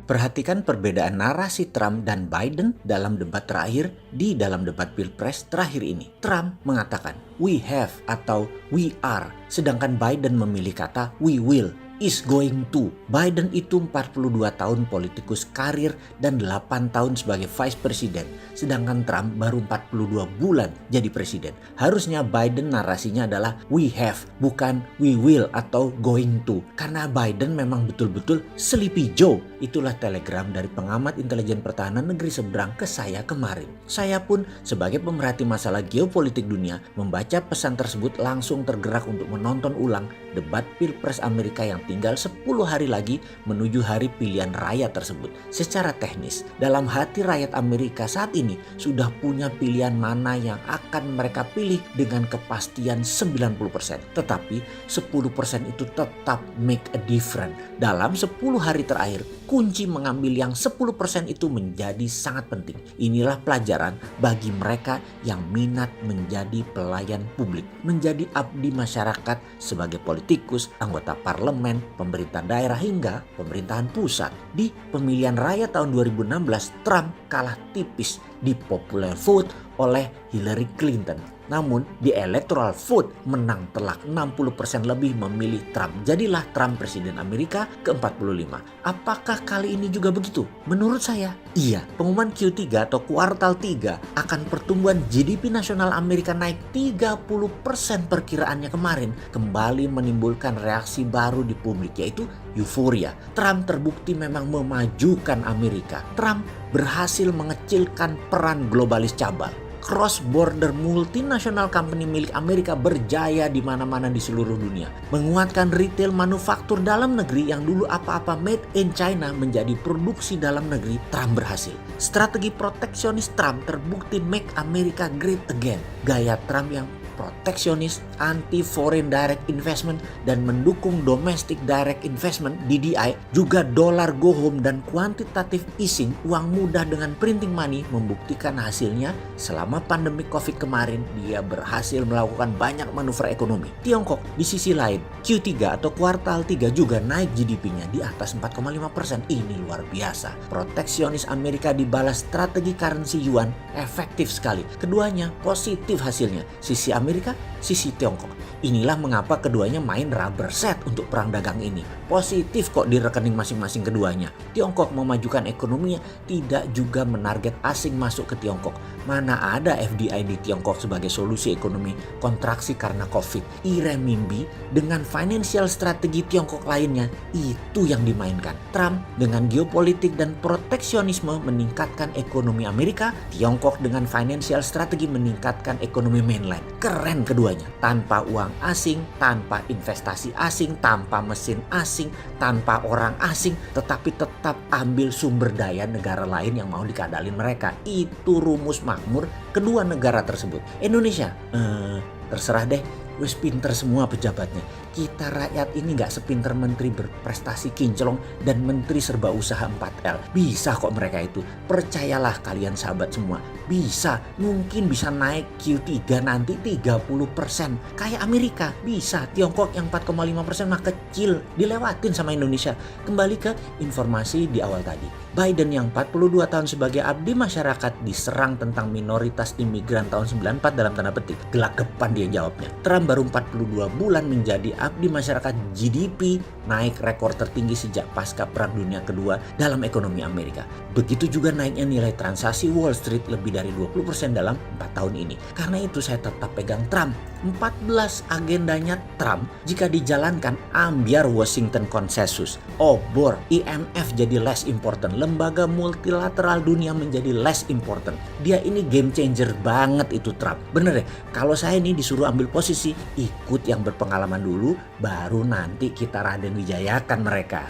Perhatikan perbedaan narasi Trump dan Biden dalam debat terakhir di dalam debat Pilpres terakhir ini. Trump mengatakan we have atau we are, sedangkan Biden memilih kata we will, is going to. Biden itu 42 tahun politikus karir dan 8 tahun sebagai vice president, sedangkan Trump baru 42 bulan jadi presiden. Harusnya Biden narasinya adalah we have, bukan we will atau going to. Karena Biden memang betul-betul Sleepy Joe. Itulah telegram dari pengamat intelijen pertahanan negeri seberang ke saya kemarin. Saya pun sebagai pemerhati masalah geopolitik dunia membaca pesan tersebut langsung tergerak untuk menonton ulang debat Pilpres Amerika yang tinggal 10 hari lagi menuju hari pilihan raya tersebut. Secara teknis, dalam hati rakyat Amerika saat ini sudah punya pilihan mana yang akan mereka pilih dengan kepastian 90%. Tetapi 10% itu tetap make a difference. Dalam 10 hari terakhir, kunci mengambil yang 10% itu menjadi sangat penting. Inilah pelajaran bagi mereka yang minat menjadi pelayan publik, menjadi abdi masyarakat sebagai politikus, anggota parlemen, pemerintah daerah hingga pemerintahan pusat. Di pemilihan raya tahun 2016, Trump kalah tipis di popular vote oleh Hillary Clinton. Namun di electoral vote menang telak 60% lebih memilih Trump. Jadilah Trump presiden Amerika ke-45. Apakah kali ini juga begitu? Menurut saya, iya. Pengumuman Q3 atau kuartal 3 akan pertumbuhan GDP nasional Amerika naik 30% perkiraannya kemarin kembali menimbulkan reaksi baru di publik, yaitu euforia. Trump terbukti memang memajukan Amerika. Trump berhasil mengecilkan peran globalis cabal. Cross-border multinational company milik Amerika berjaya di mana-mana di seluruh dunia. Menguatkan retail manufaktur dalam negeri yang dulu apa-apa made in China menjadi produksi dalam negeri, Trump berhasil. Strategi proteksionis Trump terbukti make America great again. Gaya Trump yang proteksionis, anti foreign direct investment, dan mendukung domestic direct investment (DDI), juga dollar go home dan quantitative easing, uang mudah dengan printing money, membuktikan hasilnya. Selama pandemi COVID kemarin, dia berhasil melakukan banyak manuver ekonomi. Tiongkok di sisi lain, Q3 atau kuartal 3 juga naik GDP-nya di atas 4,5%. Ini luar biasa. Proteksionis Amerika dibalas strategi currency yuan, efektif sekali. Keduanya positif hasilnya. Sisi Amerika, sisi Tiongkok. Inilah mengapa keduanya main rubber set untuk perang dagang ini. Positif kok di rekening masing-masing keduanya. Tiongkok memajukan ekonominya, tidak juga menarget asing masuk ke Tiongkok. Mana ada FDI di Tiongkok sebagai solusi ekonomi kontraksi karena COVID. Renminbi dengan financial strategi Tiongkok lainnya, itu yang dimainkan. Trump dengan geopolitik dan proteksionisme meningkatkan ekonomi Amerika. Tiongkok dengan financial strategi meningkatkan ekonomi mainland. Keren keduanya. Tanpa uang asing, tanpa investasi asing, tanpa mesin asing, tanpa orang asing, tetapi tetap ambil sumber daya negara lain yang mau dikadalin mereka. Itu rumus makmur kedua negara tersebut. Indonesia, terserah deh. Wes pinter semua pejabatnya. Kita rakyat ini gak sepinter menteri berprestasi kinclong dan menteri serba usaha 4L. Bisa kok mereka itu. Percayalah kalian sahabat semua. Bisa. Mungkin bisa naik Q3 nanti 30%. Kayak Amerika. Bisa. Tiongkok yang 4,5% mah kecil. Dilewatin sama Indonesia. Kembali ke informasi di awal tadi. Biden yang 42 tahun sebagai abdi masyarakat diserang tentang minoritas imigran tahun 94 dalam tanda petik. Gelagapan dia jawabnya. Trump baru 42 bulan menjadi abdi masyarakat. GDP naik rekor tertinggi sejak pasca Perang Dunia Kedua dalam ekonomi Amerika. Begitu juga naiknya nilai transaksi Wall Street lebih dari 20% dalam 4 tahun ini. Karena itu saya tetap pegang Trump. 14 agendanya Trump jika dijalankan ambiar Washington Consensus. Obor, IMF jadi less important. Lembaga multilateral dunia menjadi less important. Dia ini game changer banget itu Trump. Bener ya, kalau saya ini disuruh ambil posisi, ikut yang berpengalaman dulu, baru nanti kita Raden Wijayakan mereka.